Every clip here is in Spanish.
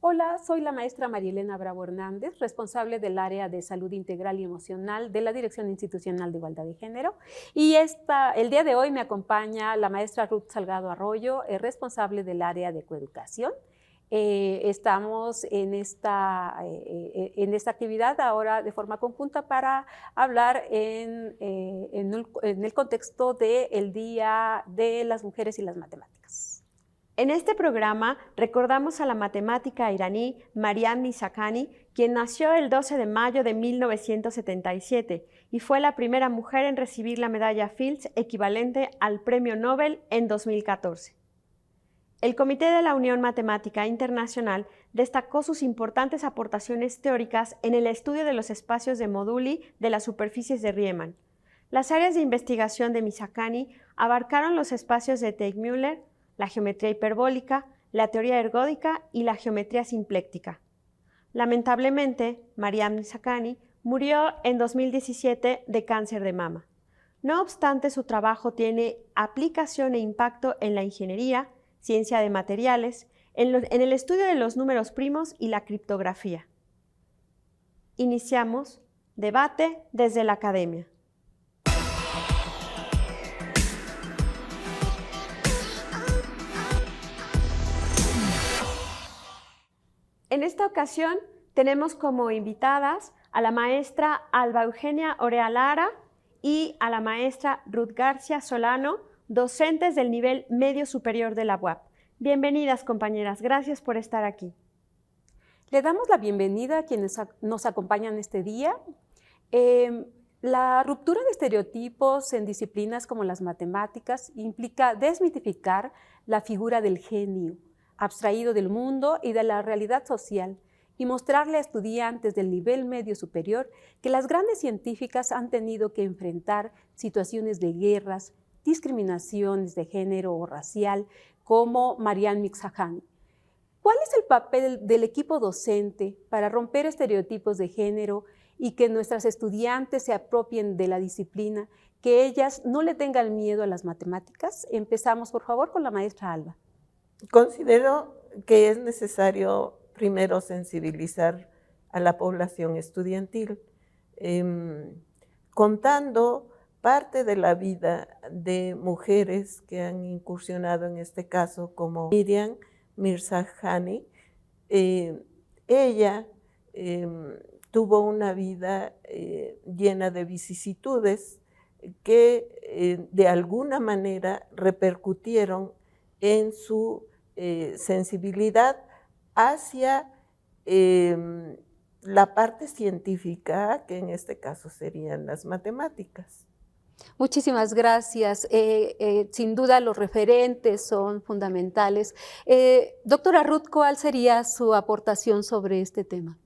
Hola, soy la maestra Marielena Bravo Hernández, responsable del área de salud integral y emocional de la Dirección Institucional de Igualdad de Género. Y el día de hoy me acompaña la maestra Ruth Salgado Arroyo, responsable del área de coeducación. Estamos en esta actividad ahora de forma conjunta para hablar en el contexto del Día de las Mujeres y las Matemáticas. En este programa recordamos a la matemática iraní Maryam Mirzakhani, quien nació el 12 de mayo de 1977 y fue la primera mujer en recibir la medalla Fields equivalente al Premio Nobel en 2014. El Comité de la Unión Matemática Internacional destacó sus importantes aportaciones teóricas en el estudio de los espacios de moduli de las superficies de Riemann. Las áreas de investigación de Mirzakhani abarcaron los espacios de Teichmüller, la geometría hiperbólica, la teoría ergódica y la geometría simpléctica. Lamentablemente, Maryam Mirzakhani murió en 2017 de cáncer de mama. No obstante, su trabajo tiene aplicación e impacto en la ingeniería, ciencia de materiales, en el estudio de los números primos y la criptografía. Iniciamos debate desde la academia. En esta ocasión tenemos como invitadas a la maestra Alba Eugenia Orea Lara y a la maestra Ruth García Solano, docentes del nivel medio superior de la UAP. Bienvenidas, compañeras. Gracias por estar aquí. Le damos la bienvenida a quienes nos acompañan este día. La ruptura de estereotipos en disciplinas como las matemáticas implica desmitificar la figura del genio, abstraído del mundo y de la realidad social, y mostrarle a estudiantes del nivel medio superior que las grandes científicas han tenido que enfrentar situaciones de guerras, discriminaciones de género o racial, como Maryam Mirzakhani. ¿Cuál es el papel del equipo docente para romper estereotipos de género y que nuestras estudiantes se apropien de la disciplina, que ellas no le tengan miedo a las matemáticas? Empezamos, por favor, con la maestra Alba. Considero que es necesario primero sensibilizar a la población estudiantil, contando parte de la vida de mujeres que han incursionado en este caso, como Maryam Mirzakhani. Ella tuvo una vida llena de vicisitudes que de alguna manera repercutieron en su sensibilidad hacia la parte científica, que en este caso serían las matemáticas. Muchísimas gracias. Sin duda los referentes son fundamentales. Doctora Ruth, ¿cuál sería su aportación sobre este tema?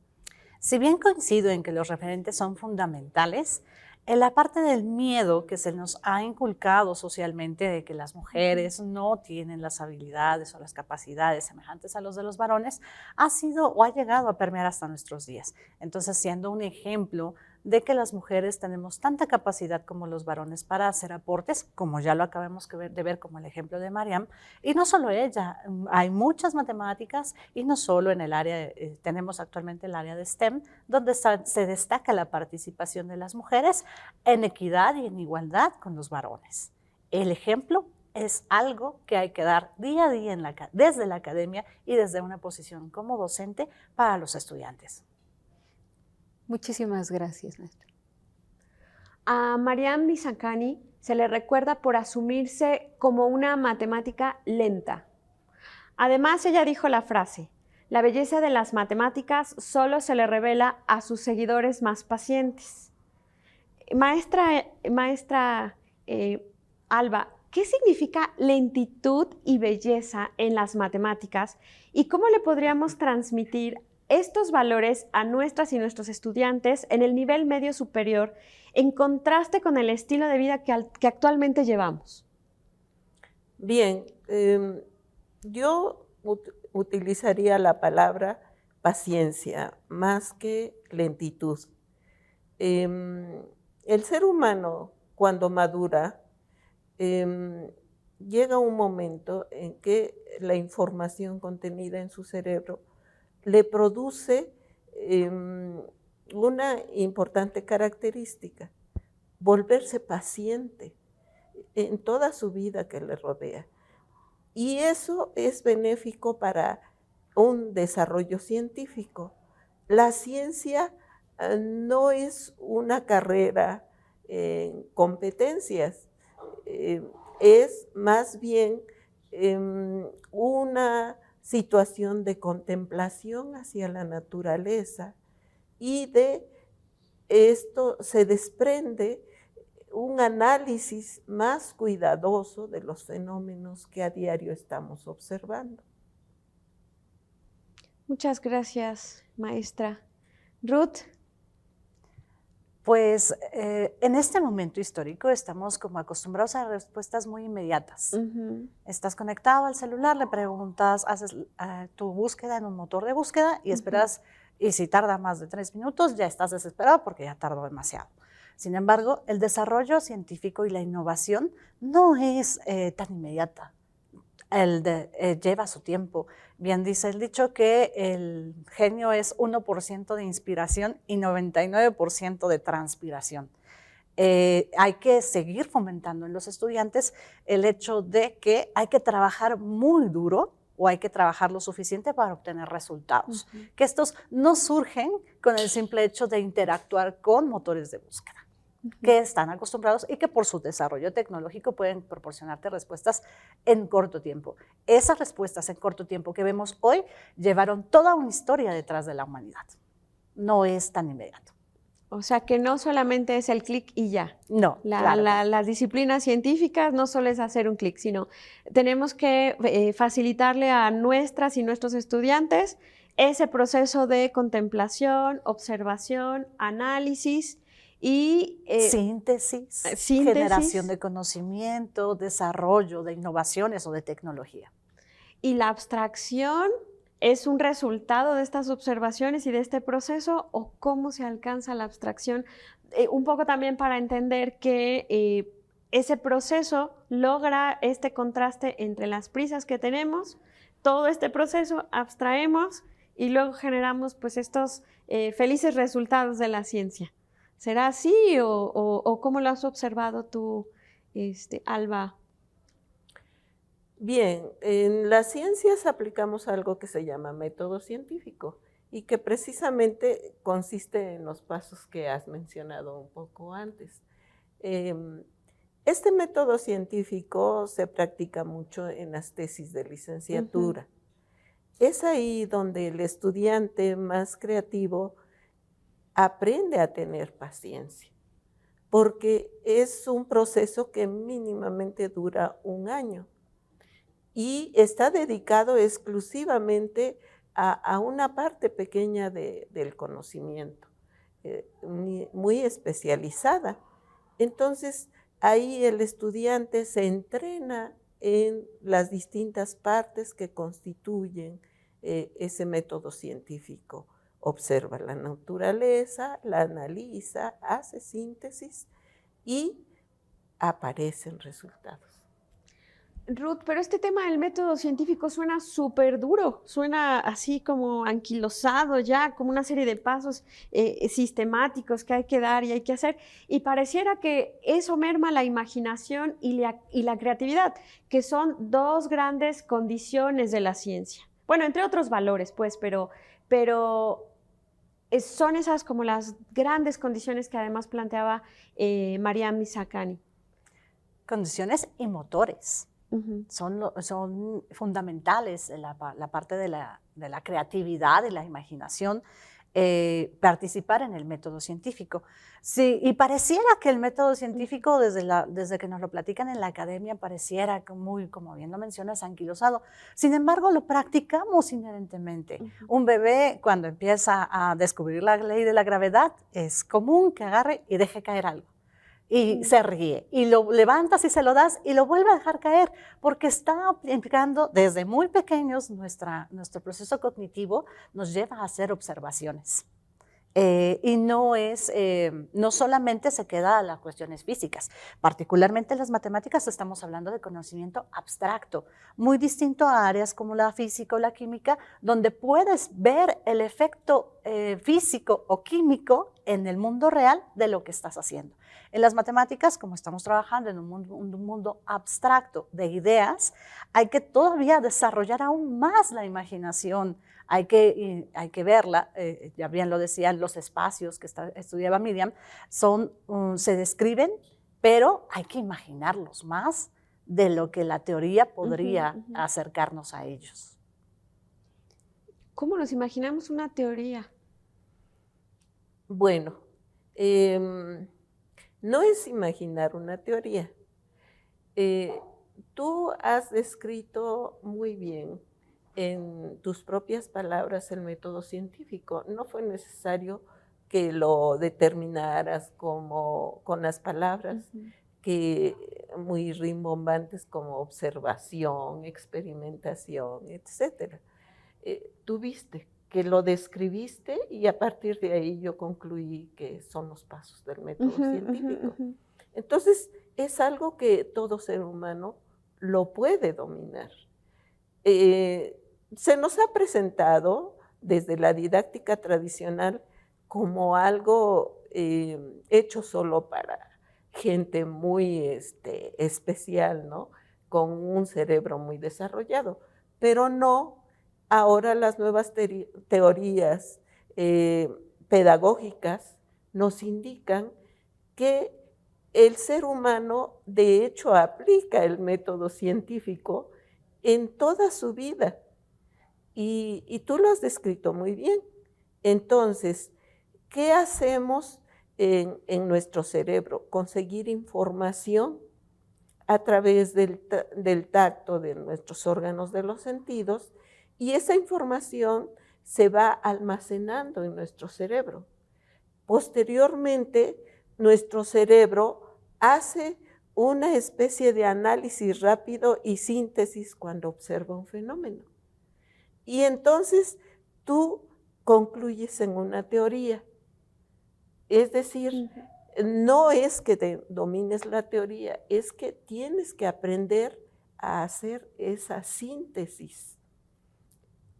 Si bien coincido en que los referentes son fundamentales, en la parte del miedo que se nos ha inculcado socialmente de que las mujeres no tienen las habilidades o las capacidades semejantes a los de los varones, ha sido o ha llegado a permear hasta nuestros días. Entonces, siendo un ejemplo de que las mujeres tenemos tanta capacidad como los varones para hacer aportes, como ya lo acabamos de ver como el ejemplo de Maryam, y no solo ella, hay muchas matemáticas y no solo en el área, tenemos actualmente el área de STEM, donde se destaca la participación de las mujeres en equidad y en igualdad con los varones. El ejemplo es algo que hay que dar día a día desde la academia y desde una posición como docente para los estudiantes. Muchísimas gracias, maestra. A Maryam Mirzakhani se le recuerda por asumirse como una matemática lenta. Además, ella dijo la frase: la belleza de las matemáticas solo se le revela a sus seguidores más pacientes. Maestra Alba, ¿qué significa lentitud y belleza en las matemáticas y cómo le podríamos transmitir estos valores a nuestras y nuestros estudiantes en el nivel medio superior en contraste con el estilo de vida que actualmente llevamos? Bien, yo utilizaría la palabra paciencia más que lentitud. El ser humano, cuando madura, llega un momento en que la información contenida en su cerebro le produce una importante característica: volverse paciente en toda su vida que le rodea. Y eso es benéfico para un desarrollo científico. La ciencia no es una carrera en competencias, es más bien una situación de contemplación hacia la naturaleza, y de esto se desprende un análisis más cuidadoso de los fenómenos que a diario estamos observando. Muchas gracias, maestra. Ruth. Pues en este momento histórico estamos como acostumbrados a respuestas muy inmediatas. Estás conectado al celular, le preguntas, haces tu búsqueda en un motor de búsqueda y esperas, y si tarda más de 3 minutos ya estás desesperado porque ya tardó demasiado. Sin embargo, el desarrollo científico y la innovación no es tan inmediata. Lleva su tiempo. Bien dice el dicho que el genio es 1% de inspiración y 99% de transpiración. Hay que seguir fomentando en los estudiantes el hecho de que hay que trabajar muy duro o hay que trabajar lo suficiente para obtener resultados. Que estos no surgen con el simple hecho de interactuar con motores de búsqueda, que están acostumbrados y que por su desarrollo tecnológico pueden proporcionarte respuestas en corto tiempo. Esas respuestas en corto tiempo que vemos hoy llevaron toda una historia detrás de la humanidad. No es tan inmediato. O sea que no solamente es el clic y ya. No, claro. Las disciplinas científicas no solo es hacer un clic, sino tenemos que facilitarle a nuestras y nuestros estudiantes ese proceso de contemplación, observación, análisis y síntesis, generación de conocimiento, desarrollo de innovaciones o de tecnología. ¿Y la abstracción es un resultado de estas observaciones y de este proceso, o cómo se alcanza la abstracción? Un poco también para entender que ese proceso logra este contraste entre las prisas que tenemos, todo este proceso abstraemos y luego generamos pues estos felices resultados de la ciencia. ¿Será así o cómo lo has observado tú, Alba? Bien, en las ciencias aplicamos algo que se llama método científico y que precisamente consiste en los pasos que has mencionado un poco antes. Este método científico se practica mucho en las tesis de licenciatura. Es ahí donde el estudiante más creativo aprende a tener paciencia, porque es un proceso que mínimamente dura 1 año y está dedicado exclusivamente a una parte pequeña del conocimiento, muy especializada. Entonces, ahí el estudiante se entrena en las distintas partes que constituyen ese método científico. Observa la naturaleza, la analiza, hace síntesis y aparecen resultados. Ruth, pero este tema del método científico suena súper duro, suena así como anquilosado ya, como una serie de pasos sistemáticos que hay que dar y hay que hacer, y pareciera que eso merma la imaginación y la creatividad, que son 2 grandes condiciones de la ciencia. Bueno, entre otros valores, pues, pero son esas como las grandes condiciones que además planteaba Mariam Mirzakhani. Condiciones y motores. Son fundamentales en la parte de la creatividad y la imaginación, participar en el método científico. Sí, y pareciera que el método científico, desde que nos lo platican en la academia, pareciera muy, como bien lo mencionas, anquilosado. Sin embargo, lo practicamos inherentemente. Un bebé, cuando empieza a descubrir la ley de la gravedad, es común que agarre y deje caer algo. Y se ríe, y lo levantas y se lo das y lo vuelve a dejar caer, porque está implicando desde muy pequeños nuestro proceso cognitivo nos lleva a hacer observaciones. Y no solamente se queda a las cuestiones físicas, particularmente en las matemáticas estamos hablando de conocimiento abstracto, muy distinto a áreas como la física o la química, donde puedes ver el efecto físico o químico en el mundo real de lo que estás haciendo. En las matemáticas, como estamos trabajando en un mundo abstracto de ideas, hay que todavía desarrollar aún más la imaginación. Hay que verla, ya bien lo decían, los espacios que estudiaba Miriam, se describen, pero hay que imaginarlos más de lo que la teoría podría acercarnos a ellos. ¿Cómo nos imaginamos una teoría? Bueno, no es imaginar una teoría. Tú has descrito muy bien en tus propias palabras el método científico. No fue necesario que lo determinaras con las palabras que muy rimbombantes como observación, experimentación, etc. Tú viste que lo describiste y a partir de ahí yo concluí que son los pasos del método científico. Entonces, es algo que todo ser humano lo puede dominar. Se nos ha presentado desde la didáctica tradicional como algo hecho solo para gente muy especial, ¿no? Con un cerebro muy desarrollado, pero no. Ahora las nuevas teorías pedagógicas nos indican que el ser humano de hecho aplica el método científico en toda su vida. Y tú lo has descrito muy bien. Entonces, ¿qué hacemos en nuestro cerebro? Conseguir información a través del tacto de nuestros órganos de los sentidos, y esa información se va almacenando en nuestro cerebro. Posteriormente, nuestro cerebro hace una especie de análisis rápido y síntesis cuando observa un fenómeno. Y entonces tú concluyes en una teoría. Es decir, no es que domines la teoría, es que tienes que aprender a hacer esa síntesis.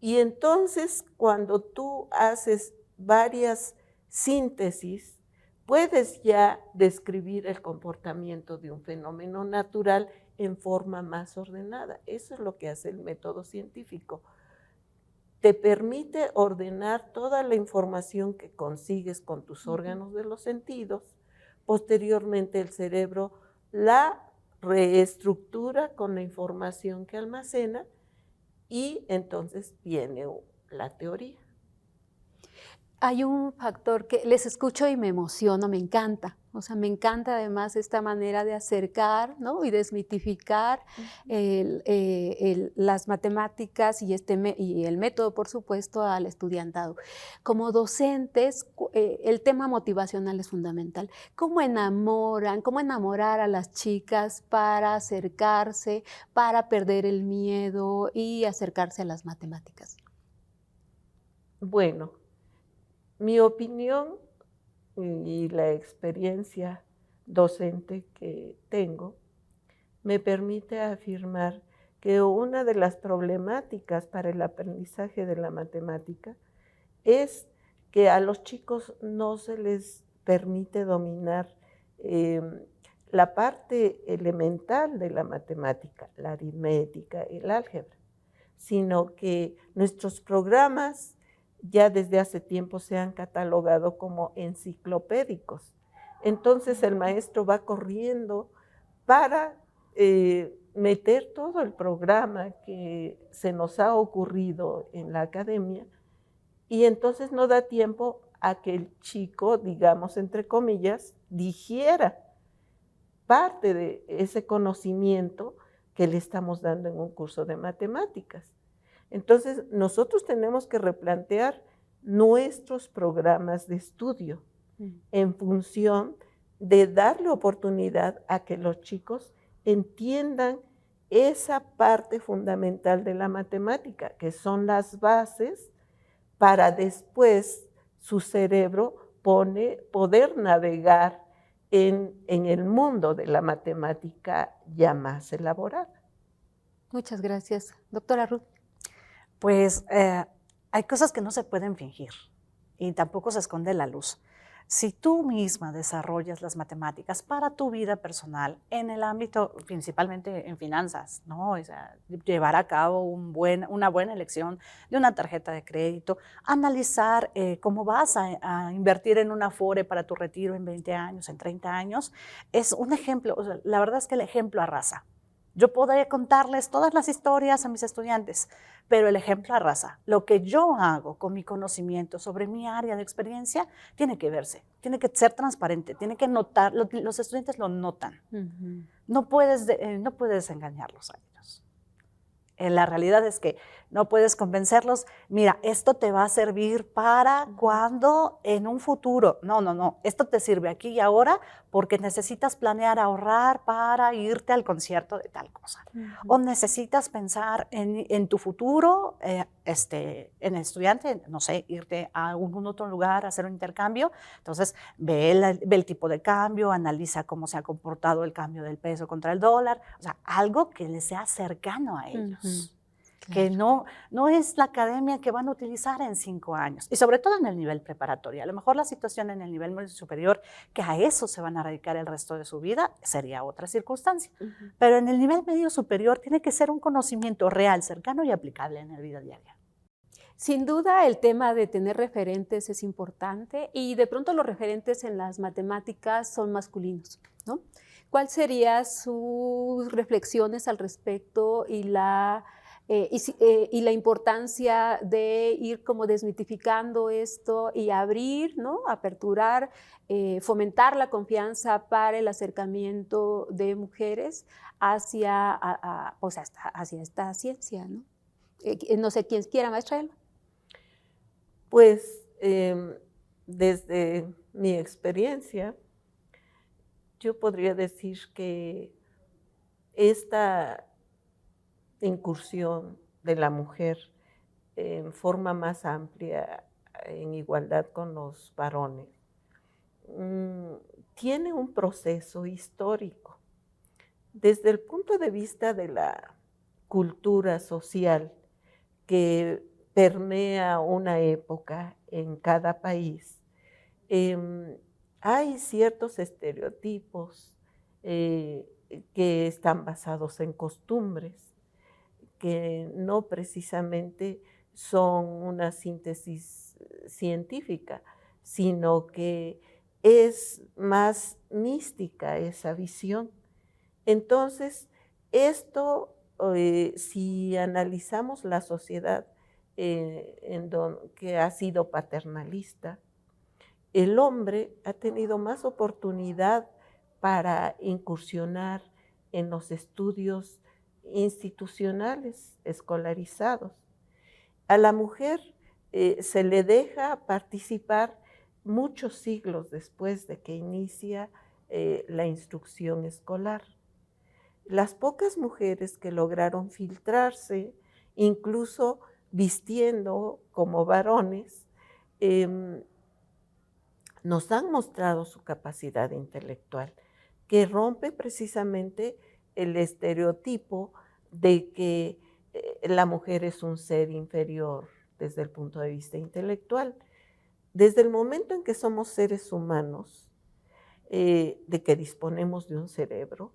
Y entonces, cuando tú haces varias síntesis, puedes ya describir el comportamiento de un fenómeno natural en forma más ordenada. Eso es lo que hace el método científico. Te permite ordenar toda la información que consigues con tus órganos de los sentidos. Posteriormente, el cerebro la reestructura con la información que almacena y entonces viene la teoría. Hay un factor que les escucho y me emociono, me encanta. O sea, me encanta además esta manera de acercar, ¿no? Y desmitificar las matemáticas y el método, por supuesto, al estudiantado. Como docentes, el tema motivacional es fundamental. ¿Cómo enamorar a las chicas para acercarse, para perder el miedo y acercarse a las matemáticas? Bueno, mi opinión y la experiencia docente que tengo me permite afirmar que una de las problemáticas para el aprendizaje de la matemática es que a los chicos no se les permite dominar la parte elemental de la matemática, la aritmética, el álgebra, sino que nuestros programas ya desde hace tiempo se han catalogado como enciclopédicos. Entonces el maestro va corriendo para meter todo el programa que se nos ha ocurrido en la academia, y entonces no da tiempo a que el chico, digamos entre comillas, digiera parte de ese conocimiento que le estamos dando en un curso de matemáticas. Entonces, nosotros tenemos que replantear nuestros programas de estudio en función de darle oportunidad a que los chicos entiendan esa parte fundamental de la matemática, que son las bases para después su cerebro poder navegar en el mundo de la matemática ya más elaborada. Muchas gracias. Doctora Ruth. Pues hay cosas que no se pueden fingir y tampoco se esconde la luz. Si tú misma desarrollas las matemáticas para tu vida personal en el ámbito, principalmente en finanzas, ¿no? O sea, llevar a cabo una buena elección de una tarjeta de crédito, analizar cómo vas a invertir en un Afore para tu retiro en 20 años, en 30 años, es un ejemplo. O sea, la verdad es que el ejemplo arrasa. Yo podría contarles todas las historias a mis estudiantes, pero el ejemplo arrasa. Lo que yo hago con mi conocimiento sobre mi área de experiencia tiene que verse, tiene que ser transparente, tiene que notar, los estudiantes lo notan. No puedes engañarlos a ellos. La realidad es que no puedes convencerlos, mira, esto te va a servir para cuando en un futuro. No, esto te sirve aquí y ahora porque necesitas planear ahorrar para irte al concierto de tal cosa. O necesitas pensar en tu futuro, en el estudiante, no sé, irte a algún otro lugar a hacer un intercambio. Entonces, ve el tipo de cambio, analiza cómo se ha comportado el cambio del peso contra el dólar. O sea, algo que les sea cercano a ellos. Claro. Que no es la academia que van a utilizar en 5 años, y sobre todo en el nivel preparatorio. A lo mejor la situación en el nivel medio superior, que a eso se van a dedicar el resto de su vida, sería otra circunstancia. Pero en el nivel medio superior tiene que ser un conocimiento real, cercano y aplicable en la vida diaria. Sin duda el tema de tener referentes es importante, y de pronto los referentes en las matemáticas son masculinos, ¿no? ¿Cuáles serían sus reflexiones al respecto y la importancia de ir como desmitificando esto y abrir, ¿no? Aperturar, fomentar la confianza para el acercamiento de mujeres hacia esta ciencia, ¿no? No sé quién quiera, maestra Elba. Pues desde mi experiencia, yo podría decir que esta incursión de la mujer en forma más amplia, en igualdad con los varones, tiene un proceso histórico. Desde el punto de vista de la cultura social que permea una época en cada país, hay ciertos estereotipos que están basados en costumbres, que no precisamente son una síntesis científica, sino que es más mística esa visión. Entonces, esto, si analizamos la sociedad que ha sido paternalista, el hombre ha tenido más oportunidad para incursionar en los estudios institucionales escolarizados. A la mujer se le deja participar muchos siglos después de que inicia la instrucción escolar. Las pocas mujeres que lograron filtrarse, incluso vistiendo como varones, nos han mostrado su capacidad intelectual, que rompe precisamente el estereotipo de que la mujer es un ser inferior desde el punto de vista intelectual. Desde el momento en que somos seres humanos, de que disponemos de un cerebro,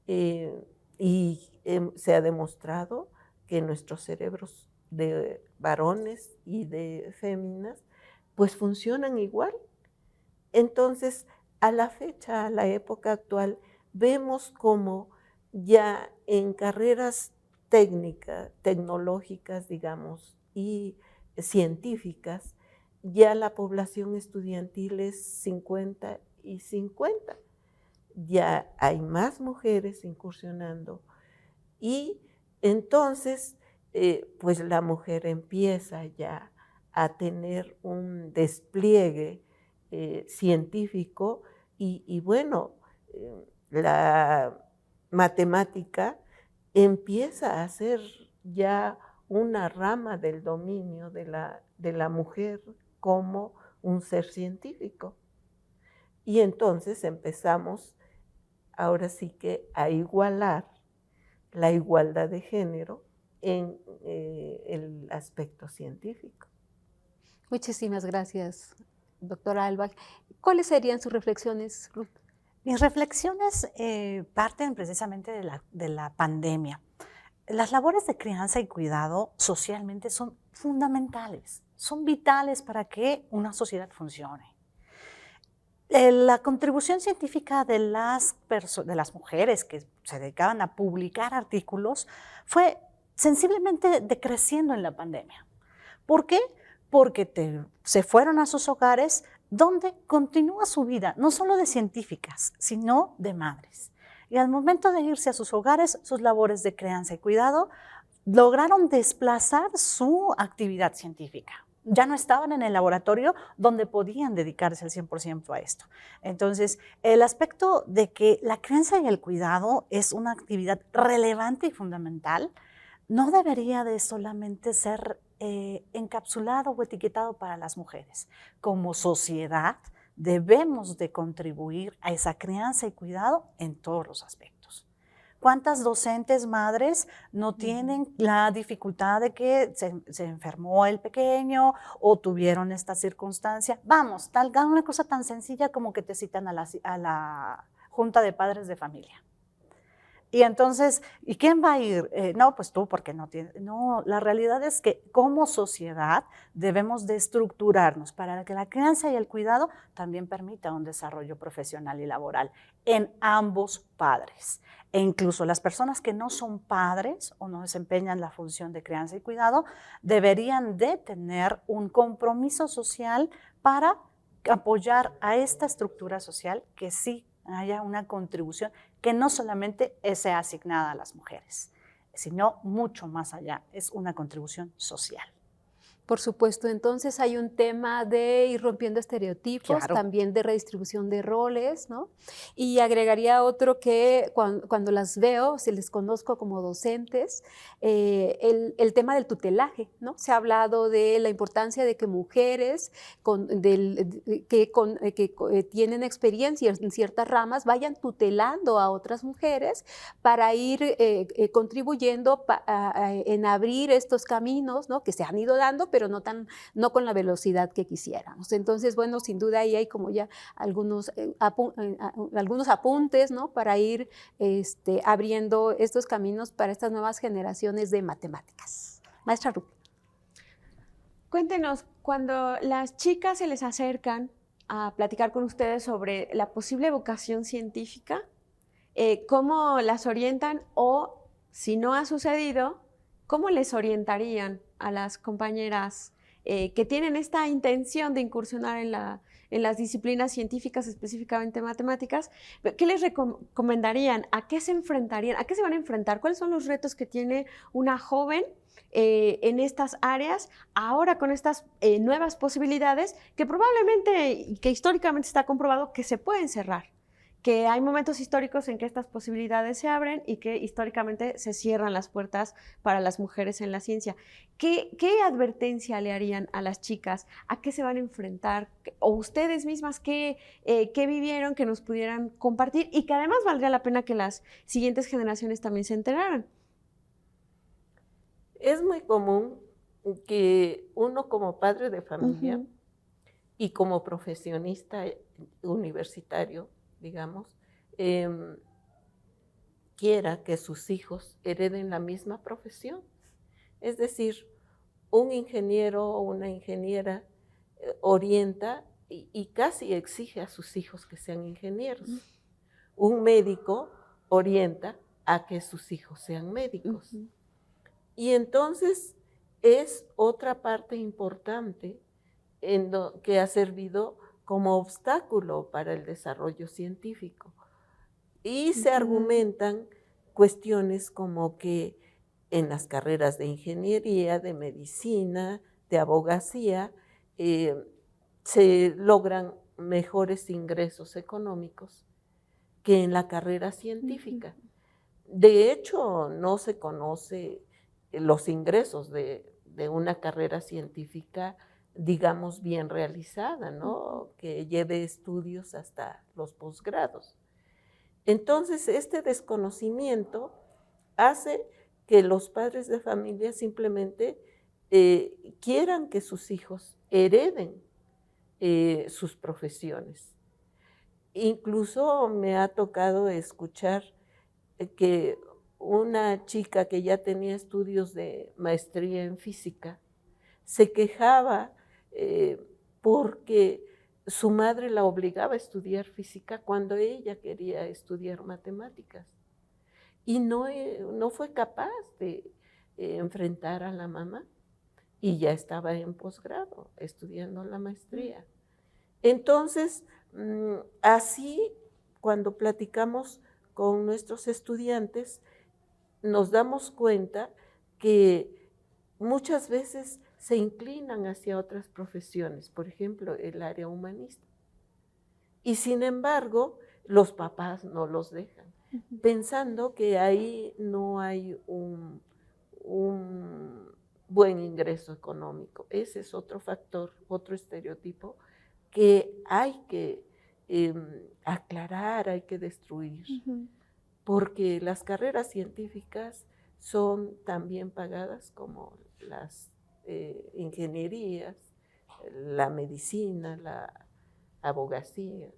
y se ha demostrado que nuestros cerebros de varones y de féminas pues funcionan igual. Entonces, a la fecha, a la época actual, vemos cómo ya en carreras tecnológicas, digamos, y científicas, ya la población estudiantil es 50 y 50. Ya hay más mujeres incursionando, y entonces pues la mujer empieza ya a tener un despliegue científico, y bueno, la matemática empieza a ser ya una rama del dominio de la mujer como un ser científico. Y entonces empezamos ahora sí que a igualar la igualdad de género en el aspecto científico. Muchísimas gracias, doctora Alba. ¿Cuáles serían sus reflexiones, Ruth? Mis reflexiones parten precisamente de la pandemia. Las labores de crianza y cuidado socialmente son fundamentales, son vitales para que una sociedad funcione. La contribución científica de las mujeres que se dedicaban a publicar artículos fue sensiblemente decreciendo en la pandemia. ¿Por qué? Porque se fueron a sus hogares donde continúa su vida, no solo de científicas, sino de madres. Y al momento de irse a sus hogares, sus labores de crianza y cuidado lograron desplazar su actividad científica. Ya no estaban en el laboratorio donde podían dedicarse al 100% a esto. Entonces, el aspecto de que la crianza y el cuidado es una actividad relevante y fundamental no debería de solamente ser encapsulado o etiquetado para las mujeres. Como sociedad debemos de contribuir a esa crianza y cuidado en todos los aspectos. ¿Cuántas docentes madres no tienen la dificultad de que se enfermó el pequeño o tuvieron esta circunstancia? Vamos, una cosa tan sencilla como que te citan a la junta de padres de familia. Y entonces, ¿y quién va a ir? No, pues tú, porque no tienes. No, la realidad es que como sociedad debemos de estructurarnos para que la crianza y el cuidado también permita un desarrollo profesional y laboral en ambos padres. E incluso las personas que no son padres o no desempeñan la función de crianza y cuidado deberían de tener un compromiso social para apoyar a esta estructura social que sí haya una contribución que no solamente sea asignada a las mujeres, sino mucho más allá, es una contribución social. Por supuesto, entonces hay un tema de ir rompiendo estereotipos, Claro. también de redistribución de roles, ¿no? Y agregaría otro que cuando las veo, si les conozco como docentes, el tema del tutelaje, ¿no? Se ha hablado de la importancia de que mujeres que tienen experiencia en ciertas ramas vayan tutelando a otras mujeres para ir contribuyendo en abrir estos caminos, ¿no? Que se han ido dando, pero no con la velocidad que quisiéramos. Entonces, bueno, sin duda ahí hay como ya algunos apuntes, ¿no? Para ir abriendo estos caminos para estas nuevas generaciones de matemáticas. Maestra Ruth. Cuéntenos, cuando las chicas se les acercan a platicar con ustedes sobre la posible vocación científica, ¿cómo las orientan o, si no ha sucedido, cómo les orientarían a las compañeras que tienen esta intención de incursionar en las disciplinas científicas, específicamente matemáticas? ¿Qué les recomendarían? ¿A qué se enfrentarían? ¿A qué se van a enfrentar? ¿Cuáles son los retos que tiene una joven en estas áreas ahora con estas nuevas posibilidades que probablemente y que históricamente está comprobado que se pueden cerrar? Que hay momentos históricos en que estas posibilidades se abren y que históricamente se cierran las puertas para las mujeres en la ciencia. ¿Qué advertencia le harían a las chicas? ¿A qué se van a enfrentar? ¿O ustedes mismas qué vivieron que nos pudieran compartir? Y que además valdría la pena que las siguientes generaciones también se enteraran. Es muy común que uno como padre de familia y como profesionista universitario, digamos, quiera que sus hijos hereden la misma profesión. Es decir, un ingeniero o una ingeniera orienta y casi exige a sus hijos que sean ingenieros. Un médico orienta a que sus hijos sean médicos. Y entonces es otra parte importante que ha servido como obstáculo para el desarrollo científico. Y se argumentan cuestiones como que en las carreras de ingeniería, de medicina, de abogacía, se logran mejores ingresos económicos que en la carrera científica. De hecho, no se conoce los ingresos de una carrera científica digamos, bien realizada, ¿no? Que lleve estudios hasta los posgrados. Entonces, este desconocimiento hace que los padres de familia simplemente quieran que sus hijos hereden sus profesiones. Incluso me ha tocado escuchar que una chica que ya tenía estudios de maestría en física se quejaba porque su madre la obligaba a estudiar física cuando ella quería estudiar matemáticas. Y no fue capaz de enfrentar a la mamá y ya estaba en posgrado estudiando la maestría. Entonces, así cuando platicamos con nuestros estudiantes, nos damos cuenta que muchas veces se inclinan hacia otras profesiones, por ejemplo, el área humanista. Y sin embargo, los papás no los dejan, pensando que ahí no hay un buen ingreso económico. Ese es otro factor, otro estereotipo que hay que aclarar, hay que destruir, porque las carreras científicas son tan bien pagadas como las ingenierías, la medicina, la abogacía.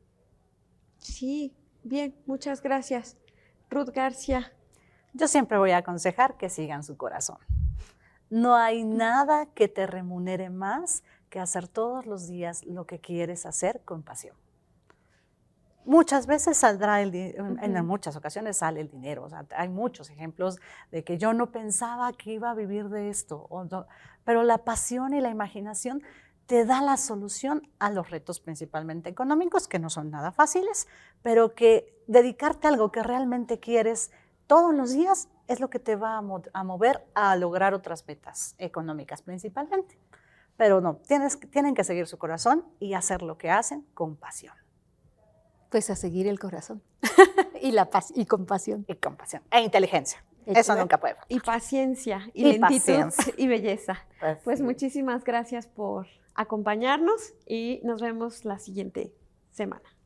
Sí, bien, muchas gracias. Ruth García. Yo siempre voy a aconsejar que sigan su corazón. No hay nada que te remunere más que hacer todos los días lo que quieres hacer con pasión. Muchas veces saldrá en muchas ocasiones sale el dinero. O sea, hay muchos ejemplos de que yo no pensaba que iba a vivir de esto, pero la pasión y la imaginación te da la solución a los retos principalmente económicos, que no son nada fáciles, pero que dedicarte a algo que realmente quieres todos los días es lo que te va a mover a lograr otras metas económicas principalmente. Pero no, tienen que seguir su corazón y hacer lo que hacen con pasión. Pues a seguir el corazón y la paz y compasión. Y compasión. E inteligencia. Eso nunca puede faltar. Y paciencia, y lentitud, paciencia. y belleza. Así Pues es. muchísimas gracias por acompañarnos y nos vemos la siguiente semana.